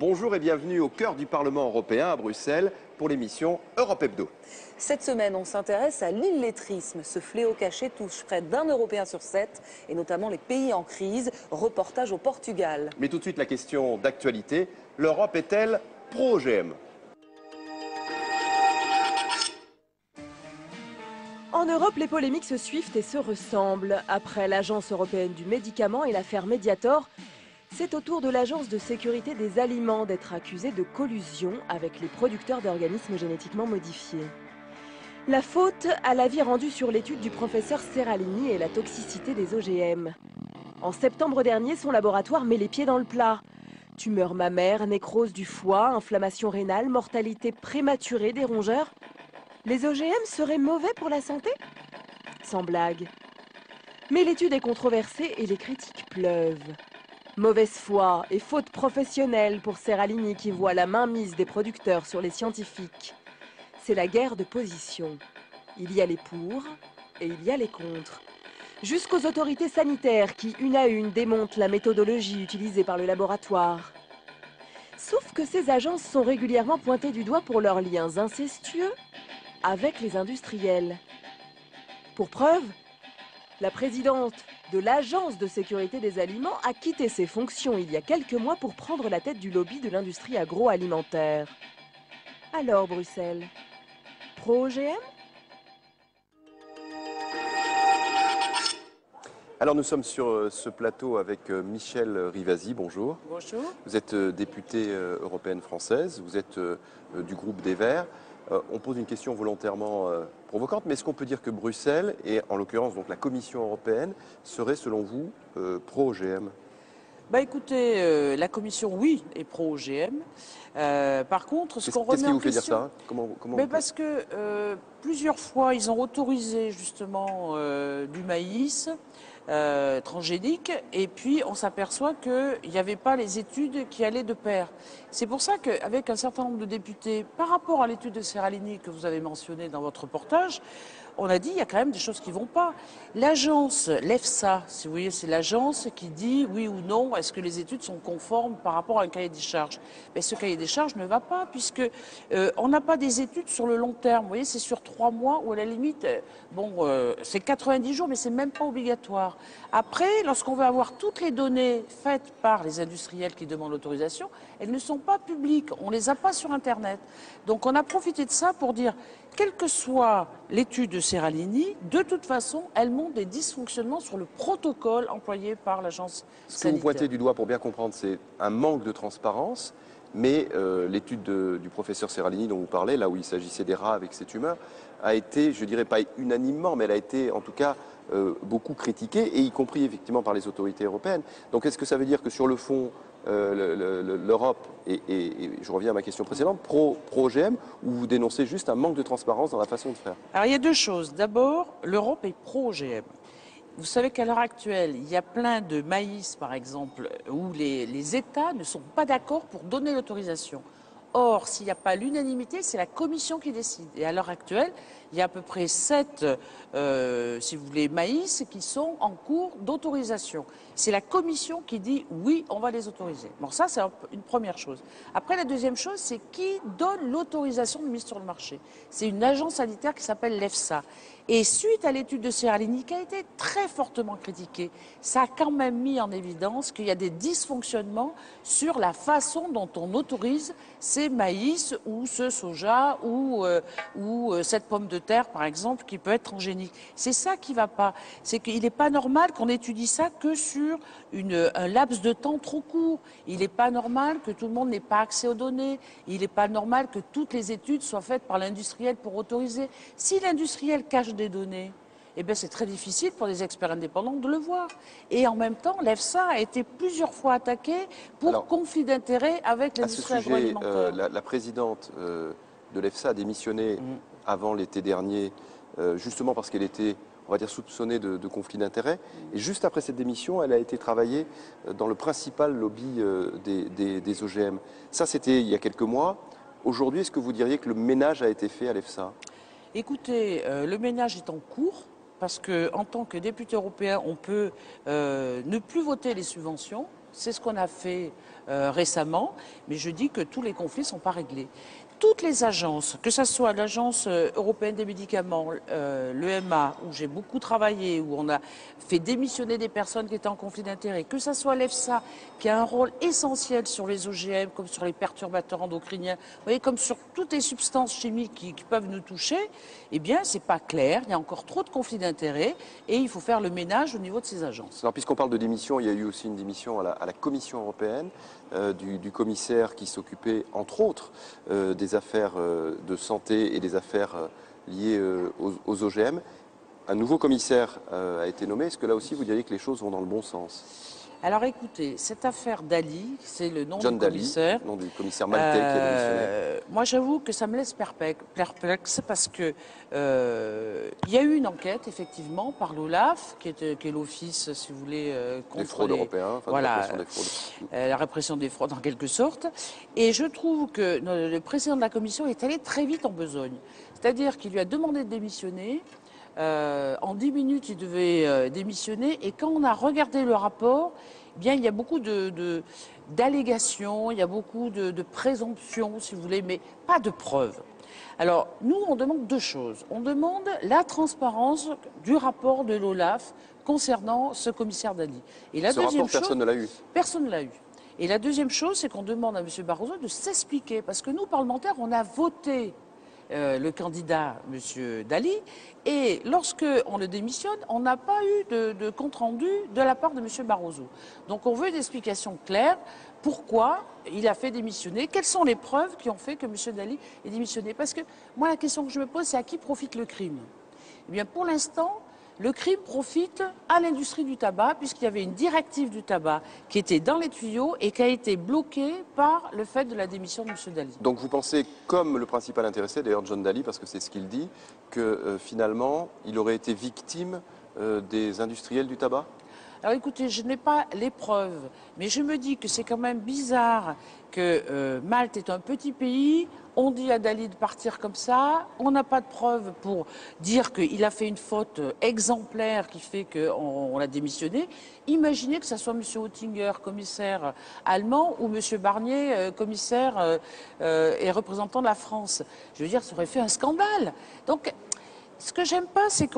Bonjour et bienvenue au cœur du Parlement européen à Bruxelles pour l'émission Europe Hebdo. Cette semaine, on s'intéresse à l'illettrisme. Ce fléau caché touche près d'un Européen sur 7, et notamment les pays en crise. Reportage au Portugal. Mais tout de suite la question d'actualité, l'Europe est-elle pro-OGM ? En Europe, les polémiques se suivent et se ressemblent. Après l'Agence européenne du médicament et l'affaire Mediator, c'est au tour de l'Agence de sécurité des aliments d'être accusée de collusion avec les producteurs d'organismes génétiquement modifiés. La faute à l'avis rendu sur l'étude du professeur Seralini et la toxicité des OGM. En septembre dernier, son laboratoire met les pieds dans le plat. Tumeur mammaire, nécrose du foie, inflammation rénale, mortalité prématurée des rongeurs. Les OGM seraient mauvais pour la santé ? Sans blague. Mais l'étude est controversée et les critiques pleuvent. Mauvaise foi et faute professionnelle pour Seralini qui voit la mainmise des producteurs sur les scientifiques. C'est la guerre de position. Il y a les pour et il y a les contre. Jusqu'aux autorités sanitaires qui, une à une, démontent la méthodologie utilisée par le laboratoire. Sauf que ces agences sont régulièrement pointées du doigt pour leurs liens incestueux avec les industriels. Pour preuve, la présidente de l'Agence de sécurité des aliments a quitté ses fonctions il y a quelques mois pour prendre la tête du lobby de l'industrie agroalimentaire. Alors Bruxelles, pro-OGM ? Alors nous sommes sur ce plateau avec Michèle Rivasi, bonjour. Bonjour. Vous êtes députée européenne française, vous êtes du groupe des Verts. On pose une question volontairement provocante, mais est-ce qu'on peut dire que Bruxelles, et en l'occurrence donc la Commission européenne, serait selon vous pro-OGM ? Écoutez, la Commission, oui, est pro-OGM. Par contre, ce qu'on remet Qu'est-ce qui en vous fait dire question... ça ? Parce que plusieurs fois, ils ont autorisé justement du maïs transgénique, et puis on s'aperçoit qu'il n'y avait pas les études qui allaient de pair. C'est pour ça qu'avec un certain nombre de députés, par rapport à l'étude de Seralini que vous avez mentionnée dans votre reportage, on a dit il y a quand même des choses qui ne vont pas. L'agence, l'EFSA, si vous voyez, c'est l'agence qui dit oui ou non, est-ce que les études sont conformes par rapport à un cahier des charges. Mais ce cahier des charges ne va pas, puisque on n'a pas des études sur le long terme. Vous voyez, c'est sur 3 mois, ou à la limite, c'est 90 jours, mais c'est même pas obligatoire. Après, lorsqu'on veut avoir toutes les données faites par les industriels qui demandent l'autorisation, elles ne sont pas publiques, on ne les a pas sur Internet. Donc on a profité de ça pour dire, quelle que soit l'étude de Seralini, de toute façon, elle montre des dysfonctionnements sur le protocole employé par l'agence sanitaire. Ce que vous pointez du doigt, pour bien comprendre, c'est un manque de transparence, mais l'étude du professeur Seralini dont vous parlez, là où il s'agissait des rats avec ces tumeurs, a été, je dirais pas unanimement, mais elle a été en tout cas beaucoup critiquée, et y compris effectivement par les autorités européennes. Donc est-ce que ça veut dire que sur le fond, l'Europe, et je reviens à ma question précédente, pro-OGM, ou vous dénoncez juste un manque de transparence dans la façon de faire ? Alors il y a deux choses. D'abord, l'Europe est pro-OGM. Vous savez qu'à l'heure actuelle, il y a plein de maïs, par exemple, où les États ne sont pas d'accord pour donner l'autorisation. Or, s'il n'y a pas l'unanimité, c'est la Commission qui décide. Et à l'heure actuelle, il y a à peu près 7, si vous voulez, maïs qui sont en cours d'autorisation. C'est la Commission qui dit oui, on va les autoriser. Bon, ça, c'est une première chose. Après, la deuxième chose, c'est qui donne l'autorisation de mise sur le marché. C'est une agence sanitaire qui s'appelle l'EFSA. Et suite à l'étude de Seralini, qui a été très fortement critiquée, ça a quand même mis en évidence qu'il y a des dysfonctionnements sur la façon dont on autorise ces maïs ou ce soja ou cette pomme de terre, par exemple, qui peut être transgénique. C'est ça qui ne va pas. C'est qu'il n'est pas normal qu'on étudie ça que sur un laps de temps trop court. Il n'est pas normal que tout le monde n'ait pas accès aux données. Il n'est pas normal que toutes les études soient faites par l'industriel pour autoriser. Si l'industriel cache des données, eh bien c'est très difficile pour des experts indépendants de le voir. Et en même temps, l'EFSA a été plusieurs fois attaquée pour conflit d'intérêts avec l'industrie agroalimentaire. La présidente de l'EFSA a démissionné avant l'été dernier, justement parce qu'elle était, on va dire, soupçonnée de conflit d'intérêts. Et juste après cette démission, elle a été travailler dans le principal lobby des OGM. Ça, c'était il y a quelques mois. Aujourd'hui, est-ce que vous diriez que le ménage a été fait à l'EFSA ? Écoutez, le ménage est en cours, parce qu'en tant que député européen, on peut ne plus voter les subventions. C'est ce qu'on a fait récemment, mais je dis que tous les conflits ne sont pas réglés. Toutes les agences, que ce soit l'Agence européenne des médicaments, l'EMA, où j'ai beaucoup travaillé, où on a fait démissionner des personnes qui étaient en conflit d'intérêts, que ce soit l'EFSA, qui a un rôle essentiel sur les OGM, comme sur les perturbateurs endocriniens, vous voyez, comme sur toutes les substances chimiques qui peuvent nous toucher, eh bien, c'est pas clair, il y a encore trop de conflits d'intérêts, et il faut faire le ménage au niveau de ces agences. Alors, puisqu'on parle de démission, il y a eu aussi une démission à la Commission européenne du commissaire qui s'occupait, entre autres, des affaires de santé et des affaires liées aux OGM. Un nouveau commissaire a été nommé. Est-ce que là aussi, vous diriez que les choses vont dans le bon sens? Alors écoutez, cette affaire Dalli, c'est le nom John du commissaire. Dalli, nom du commissaire maltais qui a démissionné. Moi, j'avoue que ça me laisse perplexe parce que il y a eu une enquête, effectivement, par l'OLAF, qui est l'office, si vous voulez, contre Des fraudes européennes, enfin, voilà, la répression des fraudes. la répression des fraudes en quelque sorte. Et je trouve que le président de la commission est allé très vite en besogne. C'est-à-dire qu'il lui a demandé de démissionner. En 10 minutes, il devait démissionner. Et quand on a regardé le rapport, eh bien, il y a beaucoup d'allégations, il y a beaucoup de présomptions, si vous voulez, mais pas de preuves. Alors, nous, on demande deux choses. On demande la transparence du rapport de l'OLAF concernant ce commissaire Dalli. Et la deuxième rapport, personne ne l'a eu. Personne ne l'a eu. Et la deuxième chose, c'est qu'on demande à M. Barroso de s'expliquer. Parce que nous, parlementaires, on a voté le candidat, M. Dalli, et lorsque on le démissionne, on n'a pas eu de compte-rendu de la part de M. Barroso. Donc on veut une explication claire. Pourquoi il a fait démissionner? Quelles sont les preuves qui ont fait que M. Dalli est démissionné? Parce que moi, la question que je me pose, c'est à qui profite le crime? Eh bien, pour l'instant, le crime profite à l'industrie du tabac, puisqu'il y avait une directive du tabac qui était dans les tuyaux et qui a été bloquée par le fait de la démission de M. Dalli. Donc vous pensez, comme le principal intéressé, d'ailleurs John Dalli, parce que c'est ce qu'il dit, que finalement, il aurait été victime des industriels du tabac? Alors écoutez, je n'ai pas les preuves, mais je me dis que c'est quand même bizarre que Malte est un petit pays. On dit à Dalli de partir comme ça. On n'a pas de preuves pour dire qu'il a fait une faute exemplaire qui fait qu'on l'a démissionné. Imaginez que ce soit M. Oettinger, commissaire allemand, ou M. Barnier, commissaire et représentant de la France. Je veux dire, ça aurait fait un scandale. Donc, ce que j'aime pas, c'est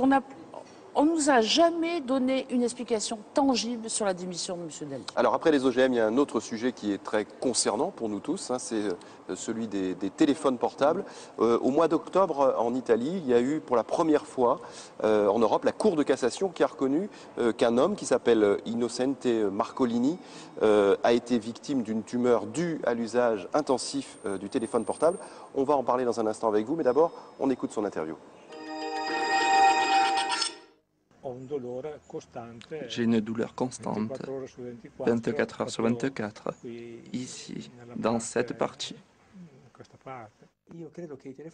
on nous a jamais donné une explication tangible sur la démission de M. Dalli. Alors après les OGM, il y a un autre sujet qui est très concernant pour nous tous, hein, c'est celui des téléphones portables. Au mois d'octobre, en Italie, il y a eu pour la première fois en Europe la Cour de cassation qui a reconnu qu'un homme qui s'appelle Innocente Marcolini a été victime d'une tumeur due à l'usage intensif du téléphone portable. On va en parler dans un instant avec vous, mais d'abord, on écoute son interview. J'ai une douleur constante, 24 heures sur 24, ici, dans cette partie.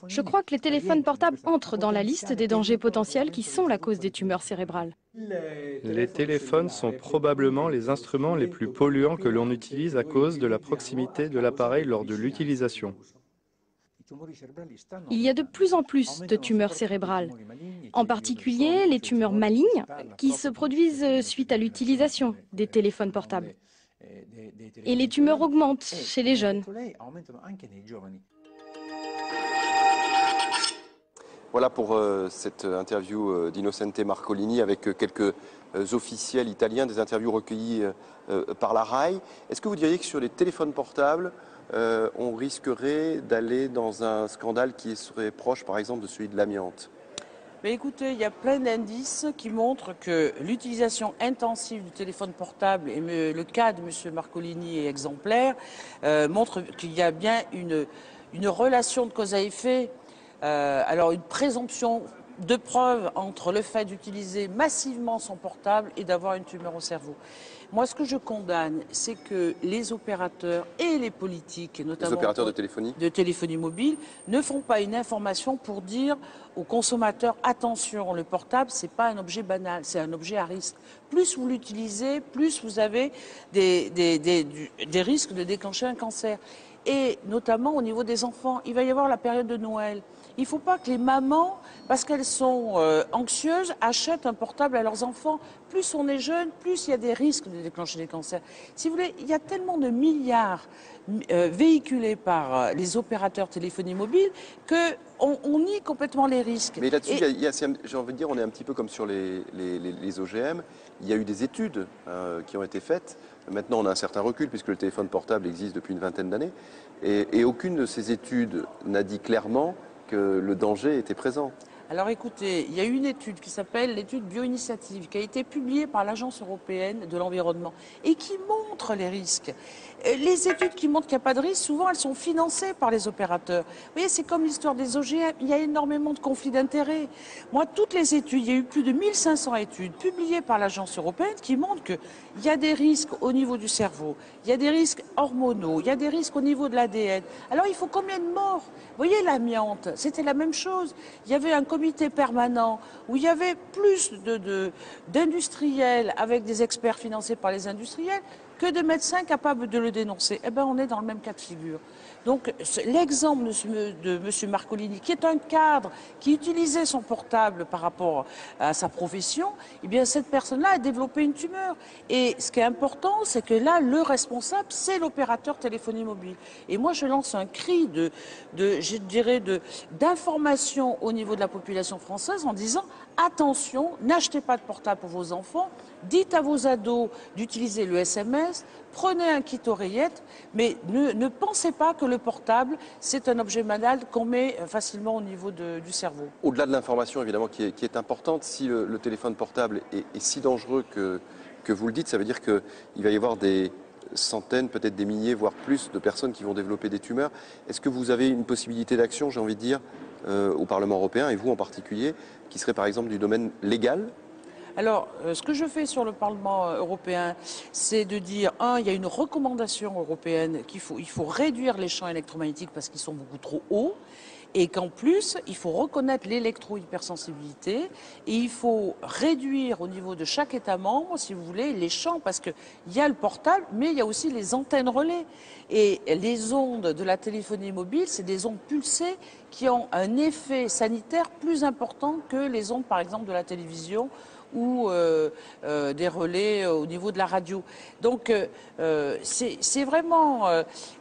Je crois que les téléphones portables entrent dans la liste des dangers potentiels qui sont la cause des tumeurs cérébrales. Les téléphones sont probablement les instruments les plus polluants que l'on utilise à cause de la proximité de l'appareil lors de l'utilisation. Il y a de plus en plus de tumeurs cérébrales, en particulier les tumeurs malignes qui se produisent suite à l'utilisation des téléphones portables. Et les tumeurs augmentent chez les jeunes. Voilà pour cette interview d'Innocente Marcolini avec quelques officiels italiens, des interviews recueillies par la RAI. Est-ce que vous diriez que sur les téléphones portables, on risquerait d'aller dans un scandale qui serait proche, par exemple, de celui de l'amiante? Mais écoutez, il y a plein d'indices qui montrent que l'utilisation intensive du téléphone portable, et le cas de M. Marcolini est exemplaire, montre qu'il y a bien une relation de cause à effet, alors une présomption de preuve entre le fait d'utiliser massivement son portable et d'avoir une tumeur au cerveau. Moi, ce que je condamne, c'est que les opérateurs et les politiques, et notamment les opérateurs de téléphonie mobile, ne font pas une information pour dire aux consommateurs, attention, le portable, c'est pas un objet banal, c'est un objet à risque. Plus vous l'utilisez, plus vous avez des risques de déclencher un cancer. Et notamment au niveau des enfants, il va y avoir la période de Noël. Il ne faut pas que les mamans, parce qu'elles sont anxieuses, achètent un portable à leurs enfants. Plus on est jeune, plus il y a des risques de de déclencher des cancers. Si vous voulez, il y a tellement de milliards véhiculés par les opérateurs téléphonie mobile qu'on nie complètement les risques. Mais là-dessus, j'ai envie de dire, on est un petit peu comme sur les OGM. Il y a eu des études qui ont été faites. Maintenant, on a un certain recul puisque le téléphone portable existe depuis une vingtaine d'années. Et aucune de ces études n'a dit clairement que le danger était présent. Alors écoutez, il y a une étude qui s'appelle l'étude Bioinitiative, qui a été publiée par l'Agence européenne de l'environnement et qui montre les risques. Les études qui montrent qu'il n'y a pas de risque, souvent elles sont financées par les opérateurs. Vous voyez, c'est comme l'histoire des OGM, il y a énormément de conflits d'intérêts. Moi, toutes les études, il y a eu plus de 1500 études publiées par l'Agence européenne qui montrent qu'il y a des risques au niveau du cerveau, il y a des risques hormonaux, il y a des risques au niveau de l'ADN. Alors il faut combien de morts? Vous voyez, l'amiante, c'était la même chose. Il y avait un comité permanent où il y avait plus d'industriels avec des experts financés par les industriels que de médecins capables de le dénoncer. Eh bien, on est dans le même cas de figure. Donc, l'exemple de M. Marcolini, qui est un cadre, qui utilisait son portable par rapport à sa profession, eh bien, cette personne-là a développé une tumeur. Et ce qui est important, c'est que là, le responsable, c'est l'opérateur téléphonie mobile. Et moi, je lance un cri d'information au niveau de la population française en disant attention, n'achetez pas de portable pour vos enfants, dites à vos ados d'utiliser le SMS, prenez un kit oreillette, mais ne pensez pas que le portable, c'est un objet banal qu'on met facilement au niveau du cerveau. Au-delà de l'information, évidemment, qui est importante, si le téléphone portable est si dangereux que vous le dites, ça veut dire qu'il va y avoir des centaines, peut-être des milliers, voire plus de personnes qui vont développer des tumeurs. Est-ce que vous avez une possibilité d'action, j'ai envie de dire, au Parlement européen, et vous en particulier, qui serait par exemple du domaine légal ? Alors, ce que je fais sur le Parlement européen, c'est de dire, il y a une recommandation européenne qu'il faut réduire les champs électromagnétiques parce qu'ils sont beaucoup trop hauts. Et qu'en plus, il faut reconnaître l'électro-hypersensibilité et il faut réduire au niveau de chaque État membre, si vous voulez, les champs, parce qu'il y a le portable, mais il y a aussi les antennes relais. Et les ondes de la téléphonie mobile, c'est des ondes pulsées qui ont un effet sanitaire plus important que les ondes, par exemple, de la télévision ou des relais au niveau de la radio. Donc c'est vraiment...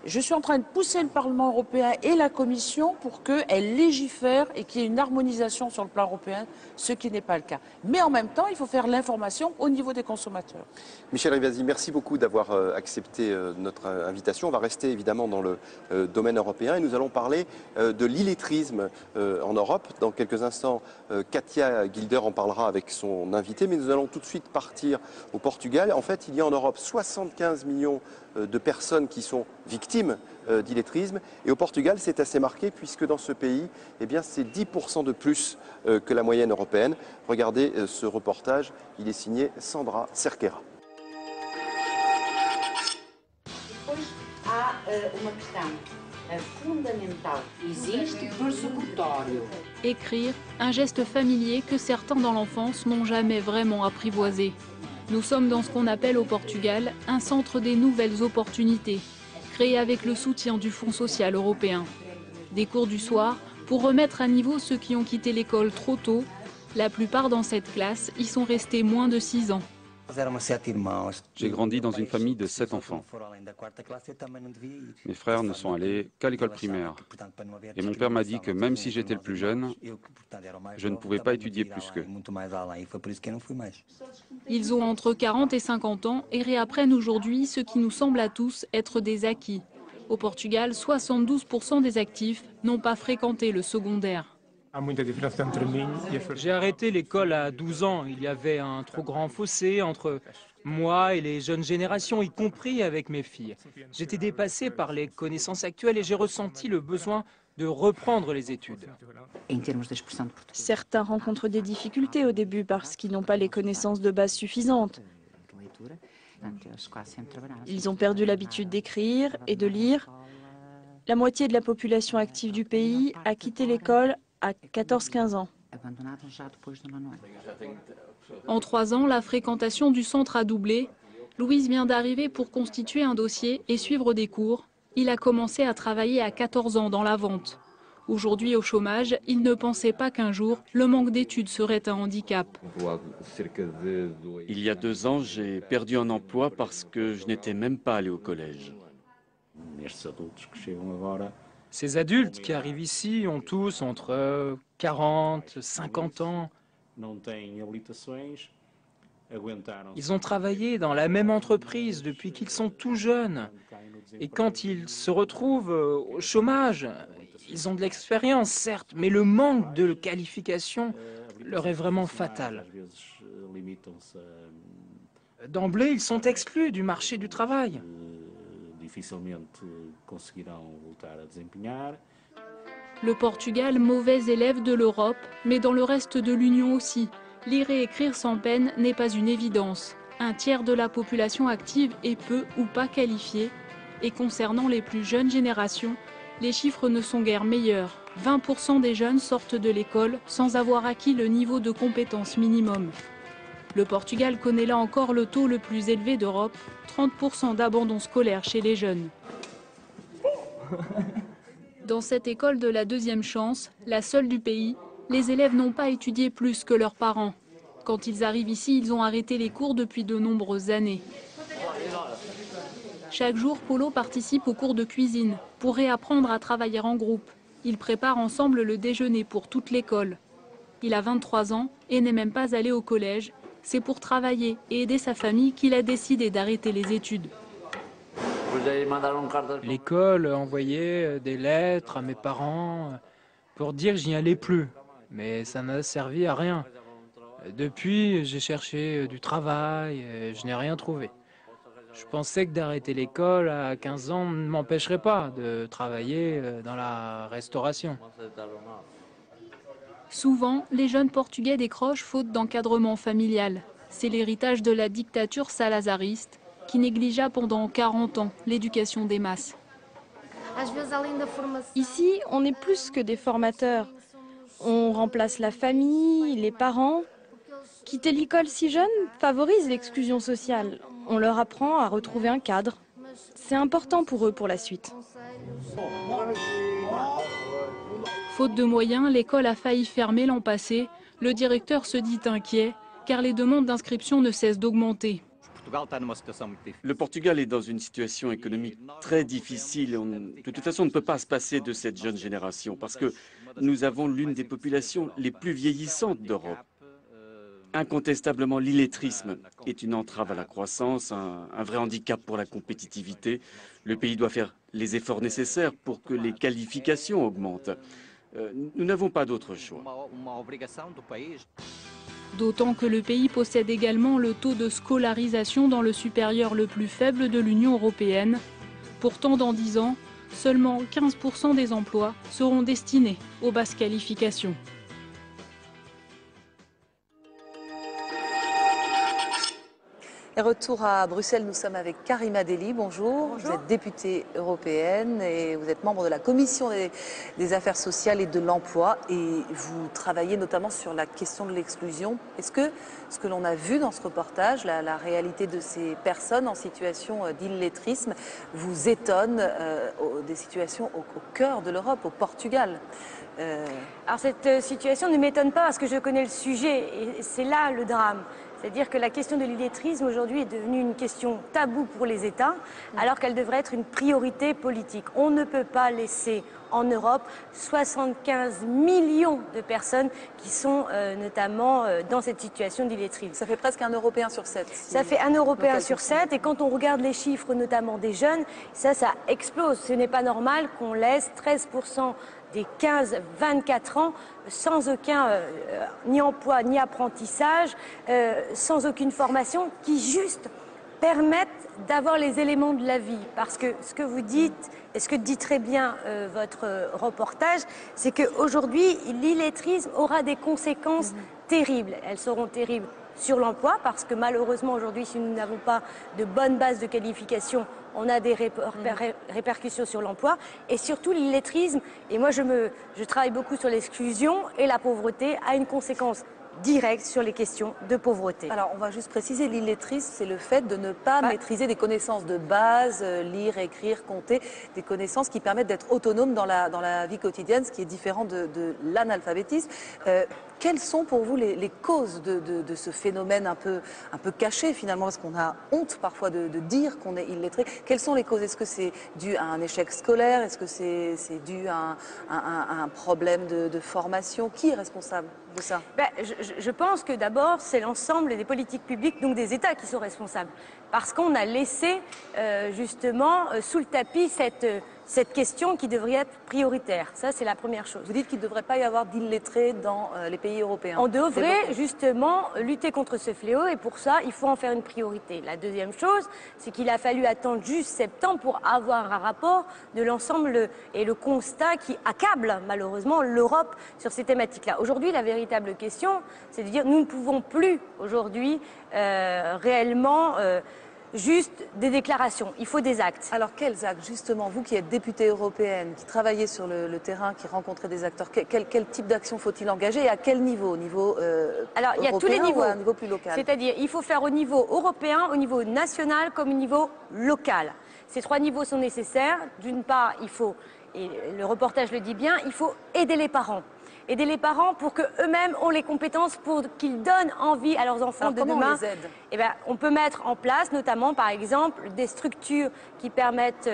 je suis en train de pousser le Parlement européen et la Commission pour qu'elles légifèrent et qu'il y ait une harmonisation sur le plan européen, ce qui n'est pas le cas. Mais en même temps, il faut faire l'information au niveau des consommateurs. Michel Rivasi, merci beaucoup d'avoir accepté notre invitation. On va rester évidemment dans le domaine européen et nous allons parler de l'illettrisme en Europe. Dans quelques instants, Katia Gilder en parlera avec son invité, mais nous allons tout de suite partir au Portugal. En fait, il y a en Europe 75 millions de personnes qui sont victimes d'illettrisme. Et au Portugal, c'est assez marqué puisque dans ce pays, eh bien, c'est 10% de plus que la moyenne européenne. Regardez ce reportage, il est signé Sandra Cerqueira. Écrire, un geste familier que certains dans l'enfance n'ont jamais vraiment apprivoisé. Nous sommes dans ce qu'on appelle au Portugal un centre des nouvelles opportunités, créé avec le soutien du Fonds social européen. Des cours du soir pour remettre à niveau ceux qui ont quitté l'école trop tôt. La plupart dans cette classe y sont restés moins de 6 ans. J'ai grandi dans une famille de 7 enfants. Mes frères ne sont allés qu'à l'école primaire. Et mon père m'a dit que même si j'étais le plus jeune, je ne pouvais pas étudier plus qu'eux. Ils ont entre 40 et 50 ans et réapprennent aujourd'hui ce qui nous semble à tous être des acquis. Au Portugal, 72% des actifs n'ont pas fréquenté le secondaire. J'ai arrêté l'école à 12 ans. Il y avait un trop grand fossé entre moi et les jeunes générations, y compris avec mes filles. J'étais dépassé par les connaissances actuelles et j'ai ressenti le besoin de reprendre les études. Certains rencontrent des difficultés au début parce qu'ils n'ont pas les connaissances de base suffisantes. Ils ont perdu l'habitude d'écrire et de lire. La moitié de la population active du pays a quitté l'école à 14-15 ans. En 3 ans, la fréquentation du centre a doublé. Louise vient d'arriver pour constituer un dossier et suivre des cours. Il a commencé à travailler à 14 ans dans la vente. Aujourd'hui au chômage, il ne pensait pas qu'un jour, le manque d'études serait un handicap. Il y a 2 ans, j'ai perdu un emploi parce que je n'étais même pas allé au collège. Ces adultes qui arrivent ici ont tous entre 40 et 50 ans. Ils ont travaillé dans la même entreprise depuis qu'ils sont tout jeunes. Et quand ils se retrouvent au chômage, ils ont de l'expérience, certes, mais le manque de qualification leur est vraiment fatal. D'emblée, ils sont exclus du marché du travail. Le Portugal, mauvais élève de l'Europe, mais dans le reste de l'Union aussi. Lire et écrire sans peine n'est pas une évidence. Un tiers de la population active est peu ou pas qualifiée. Et concernant les plus jeunes générations, les chiffres ne sont guère meilleurs. 20% des jeunes sortent de l'école sans avoir acquis le niveau de compétence minimum. Le Portugal connaît là encore le taux le plus élevé d'Europe, 30% d'abandon scolaire chez les jeunes. Dans cette école de la deuxième chance, la seule du pays, les élèves n'ont pas étudié plus que leurs parents. Quand ils arrivent ici, ils ont arrêté les cours depuis de nombreuses années. Chaque jour, Paulo participe aux cours de cuisine pour réapprendre à travailler en groupe. Ils préparent ensemble le déjeuner pour toute l'école. Il a 23 ans et n'est même pas allé au collège. C'est pour travailler et aider sa famille qu'il a décidé d'arrêter les études. L'école envoyait des lettres à mes parents pour dire que j'y allais plus. Mais ça n'a servi à rien. Depuis, j'ai cherché du travail et je n'ai rien trouvé. Je pensais que d'arrêter l'école à 15 ans ne m'empêcherait pas de travailler dans la restauration. Souvent, les jeunes Portugais décrochent faute d'encadrement familial. C'est l'héritage de la dictature salazariste qui négligea pendant 40 ans l'éducation des masses. Ici, on est plus que des formateurs. On remplace la famille, les parents. Quitter l'école si jeune favorise l'exclusion sociale. On leur apprend à retrouver un cadre. C'est important pour eux pour la suite. Faute de moyens, l'école a failli fermer l'an passé. Le directeur se dit inquiet car les demandes d'inscription ne cessent d'augmenter. Le Portugal est dans une situation économique très difficile. De toute façon, on ne peut pas se passer de cette jeune génération parce que nous avons l'une des populations les plus vieillissantes d'Europe. Incontestablement, l'illettrisme est une entrave à la croissance, un vrai handicap pour la compétitivité. Le pays doit faire les efforts nécessaires pour que les qualifications augmentent. Nous n'avons pas d'autre choix. D'autant que le pays possède également le taux de scolarisation dans le supérieur le plus faible de l'Union européenne. Pourtant, dans 10 ans, seulement 15% des emplois seront destinés aux basses qualifications. Et retour à Bruxelles, nous sommes avec Karima Delli. Bonjour. Bonjour. Vous êtes députée européenne et vous êtes membre de la Commission des affaires sociales et de l'emploi. Et vous travaillez notamment sur la question de l'exclusion. Est-ce que ce que l'on a vu dans ce reportage, la réalité de ces personnes en situation d'illettrisme, vous étonne des situations au cœur de l'Europe, au Portugal? Alors cette situation ne m'étonne pas parce que je connais le sujet et c'est là le drame. C'est-à-dire que la question de l'illettrisme aujourd'hui est devenue une question taboue pour les États, alors qu'elle devrait être une priorité politique. On ne peut pas laisser en Europe 75 millions de personnes qui sont notamment dans cette situation d'illettrisme. Ça fait presque un Européen sur 7. Ça fait un Européen sur 7 et quand on regarde les chiffres notamment des jeunes, ça explose. Ce n'est pas normal qu'on laisse 13% des 15-24 ans sans aucun ni emploi ni apprentissage, sans aucune formation qui juste permettent d'avoir les éléments de la vie. Parce que ce que vous dites, et ce que dit très bien votre reportage, c'est qu'aujourd'hui, l'illettrisme aura des conséquences terribles. Elles seront terribles sur l'emploi, parce que malheureusement aujourd'hui, si nous n'avons pas de bonne base de qualification, on a des répercussions sur l'emploi et surtout l'illettrisme. Et moi, je travaille beaucoup sur l'exclusion et la pauvreté a une conséquence directe sur les questions de pauvreté. Alors, on va juste préciser, l'illettrisme, c'est le fait de ne pas maîtriser des connaissances de base, lire, écrire, compter, des connaissances qui permettent d'être autonome dans la vie quotidienne, ce qui est différent de l'analphabétisme. Quelles sont pour vous les causes de ce phénomène un peu caché finalement, parce qu'on a honte parfois de dire qu'on est illettré? Quelles sont les causes? Est-ce que c'est dû à un échec scolaire? Est-ce que c'est dû à un problème de formation? Qui est responsable de ça? Je pense que d'abord, c'est l'ensemble des politiques publiques, donc des États, qui sont responsables. Parce qu'on a laissé justement sous le tapis cette question qui devrait être prioritaire. Ça, c'est la première chose. Vous dites qu'il ne devrait pas y avoir d'illettrés dans les pays européens. On devrait justement lutter contre ce fléau et pour ça, il faut en faire une priorité. La deuxième chose, c'est qu'il a fallu attendre juste septembre pour avoir un rapport de l'ensemble et le constat qui accable malheureusement l'Europe sur ces thématiques-là. Aujourd'hui, la véritable question, c'est de dire nous ne pouvons plus aujourd'hui réellement juste des déclarations, il faut des actes. Alors quels actes, justement, vous qui êtes députée européenne, qui travaillez sur le terrain, qui rencontrez des acteurs, quel type d'action faut-il engager et à quel niveau? Au niveau Alors il y a tous les niveaux, ou à un niveau plus local? C'est-à-dire il faut faire au niveau européen, au niveau national comme au niveau local. Ces trois niveaux sont nécessaires. D'une part, il faut, et le reportage le dit bien, il faut aider les parents. Aider les parents pour qu'eux-mêmes ont les compétences pour qu'ils donnent envie à leurs enfants. Alors, de comment demain. on les aide? Eh bien, on peut mettre en place notamment, par exemple, des structures qui permettent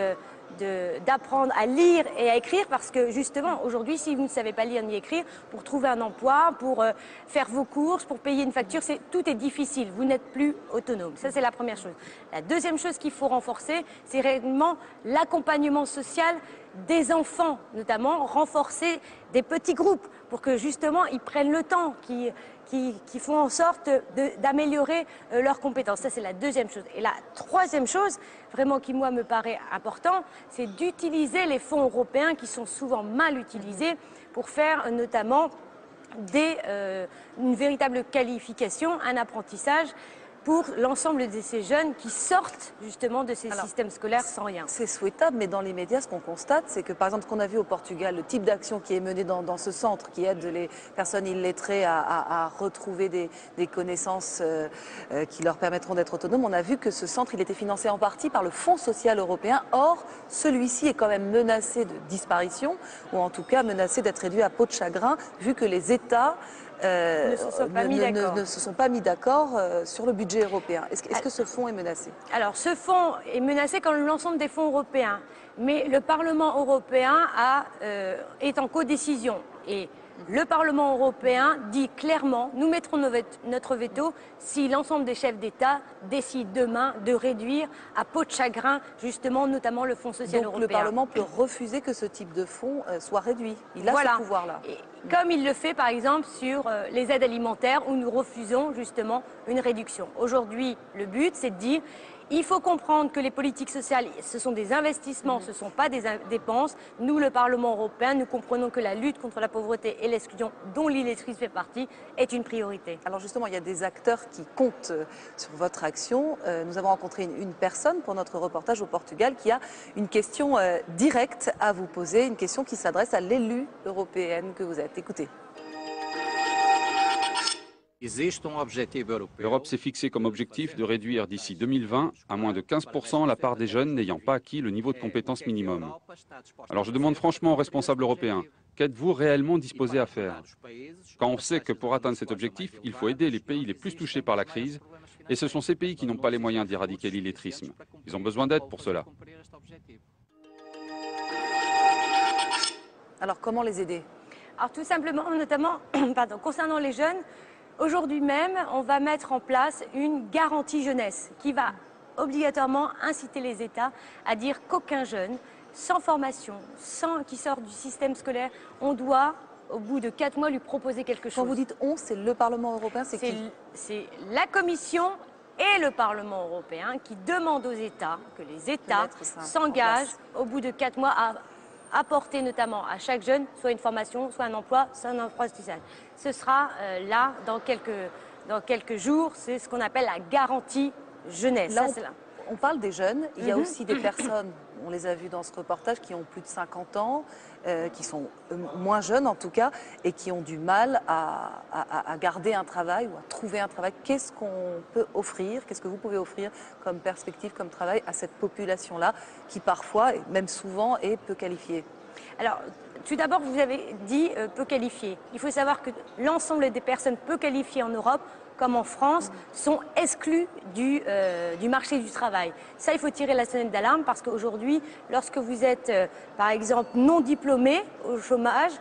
d'apprendre à lire et à écrire parce que justement, aujourd'hui, si vous ne savez pas lire ni écrire, pour trouver un emploi, pour faire vos courses, pour payer une facture, tout est difficile. Vous n'êtes plus autonome. Ça, c'est la première chose. La deuxième chose qu'il faut renforcer, c'est réellement l'accompagnement social des enfants, notamment renforcer des petits groupes pour que justement ils prennent le temps, qui font en sorte d'améliorer leurs compétences. Ça, c'est la deuxième chose. Et la troisième chose, vraiment qui, moi, me paraît important, c'est d'utiliser les fonds européens qui sont souvent mal utilisés pour faire notamment une véritable qualification, un apprentissage pour l'ensemble de ces jeunes qui sortent justement de ces systèmes scolaires sans rien. C'est souhaitable, mais dans les médias, ce qu'on constate, c'est que par exemple, ce qu'on a vu au Portugal, le type d'action qui est mené dans ce centre, qui aide les personnes illettrées à retrouver des connaissances qui leur permettront d'être autonomes, on a vu que ce centre, il était financé en partie par le Fonds social européen. Or, celui-ci est quand même menacé de disparition, ou en tout cas menacé d'être réduit à peau de chagrin, vu que les États ne se sont pas mis d'accord sur le budget européen. Est-ce que ce fonds est menacé? Alors, ce fonds est menacé comme l'ensemble des fonds européens. Mais le Parlement européen est en codécision. Et le Parlement européen dit clairement, nous mettrons notre veto si l'ensemble des chefs d'État décident demain de réduire à peau de chagrin, justement, notamment le Fonds social européen. Donc le Parlement peut refuser que ce type de fonds soit réduit. Il a ce pouvoir-là. Comme il le fait, par exemple, sur les aides alimentaires, où nous refusons justement une réduction. Aujourd'hui, le but, c'est de dire il faut comprendre que les politiques sociales, ce sont des investissements, ce ne sont pas des dépenses. Nous, le Parlement européen, nous comprenons que la lutte contre la pauvreté et l'exclusion, dont l'illettrisme fait partie, est une priorité. Alors justement, il y a des acteurs qui comptent sur votre action. Nous avons rencontré une personne pour notre reportage au Portugal qui a une question directe à vous poser, une question qui s'adresse à l'élue européenne que vous êtes. Écoutez. L'Europe s'est fixé comme objectif de réduire d'ici 2020 à moins de 15% la part des jeunes n'ayant pas acquis le niveau de compétence minimum. Alors je demande franchement aux responsables européens, qu'êtes-vous réellement disposés à faire? Quand on sait que pour atteindre cet objectif, il faut aider les pays les plus touchés par la crise, et ce sont ces pays qui n'ont pas les moyens d'éradiquer l'illettrisme. Ils ont besoin d'aide pour cela. Alors comment les aider? Alors tout simplement, notamment concernant les jeunes, aujourd'hui même, on va mettre en place une garantie jeunesse qui va obligatoirement inciter les États à dire qu'aucun jeune, sans formation, qui sort du système scolaire, on doit, au bout de 4 mois, lui proposer quelque chose. Quand vous dites on, c'est le Parlement européen, c'est qui? C'est la Commission et le Parlement européen qui demandent aux États, que les États s'engagent au bout de 4 mois à apporter notamment à chaque jeune soit une formation, soit un emploi, soit un emploi social. Ce sera dans quelques jours, c'est ce qu'on appelle la garantie jeunesse. On parle des jeunes, il y a aussi des personnes, on les a vues dans ce reportage, qui ont plus de 50 ans, qui sont moins jeunes en tout cas, et qui ont du mal à garder un travail ou à trouver un travail. Qu'est-ce qu'on peut offrir, qu'est-ce que vous pouvez offrir comme perspective, comme travail à cette population-là, qui parfois, et même souvent, est peu qualifiée? Alors, tout d'abord, vous avez dit peu qualifiées. Il faut savoir que l'ensemble des personnes peu qualifiées en Europe, comme en France, sont exclus du marché du travail. Ça, il faut tirer la sonnette d'alarme parce qu'aujourd'hui, lorsque vous êtes, par exemple, non diplômé au chômage,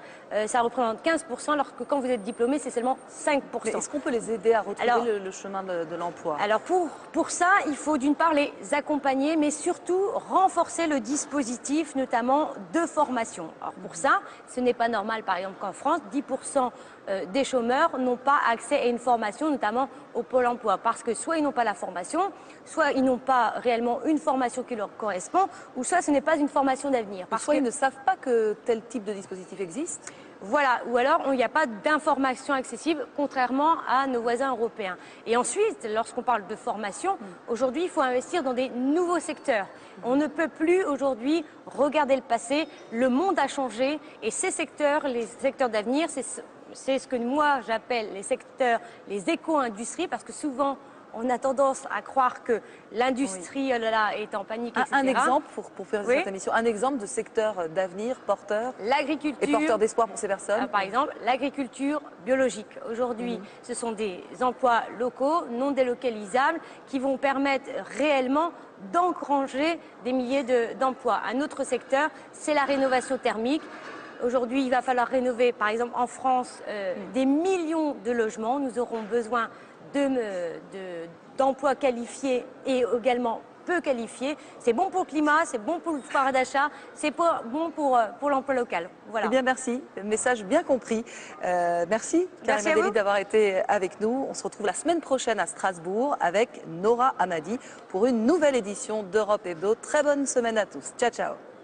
ça représente 15%, alors que quand vous êtes diplômé, c'est seulement 5%. Mais est-ce qu'on peut les aider à retrouver le chemin de l'emploi? Alors, pour ça, il faut d'une part les accompagner, mais surtout renforcer le dispositif, notamment de formation. Alors, pour ça, ce n'est pas normal, par exemple, qu'en France, 10% des chômeurs n'ont pas accès à une formation, notamment au Pôle emploi, parce que soit ils n'ont pas la formation, soit ils n'ont pas réellement une formation qui leur correspond, ou soit ce n'est pas une formation d'avenir. Soit ils ne savent pas que tel type de dispositif existe. Voilà, ou alors il n'y a pas d'information accessible, contrairement à nos voisins européens. Et ensuite, lorsqu'on parle de formation, aujourd'hui, il faut investir dans des nouveaux secteurs. On ne peut plus aujourd'hui regarder le passé, le monde a changé, et ces secteurs, les secteurs d'avenir, c'est ce que moi j'appelle les secteurs, les éco-industries, parce que souvent on a tendance à croire que l'industrie est en panique, etc. Un exemple pour faire cette émission, un exemple de secteur d'avenir porteur et porteur d'espoir pour ces personnes. Par exemple, l'agriculture biologique. Aujourd'hui, ce sont des emplois locaux, non délocalisables, qui vont permettre réellement d'engranger des milliers d'emplois. Un autre secteur, c'est la rénovation thermique. Aujourd'hui, il va falloir rénover, par exemple, en France, des millions de logements. Nous aurons besoin d'emplois qualifiés et également peu qualifiés. C'est bon pour le climat, c'est bon pour le pouvoir d'achat, c'est bon pour l'emploi local. Voilà. Eh bien, merci. Message bien compris. Merci, Karima Delli, d'avoir été avec nous. On se retrouve la semaine prochaine à Strasbourg avec Nora Hamadi pour une nouvelle édition d'Europe Hebdo. Très bonne semaine à tous. Ciao, ciao.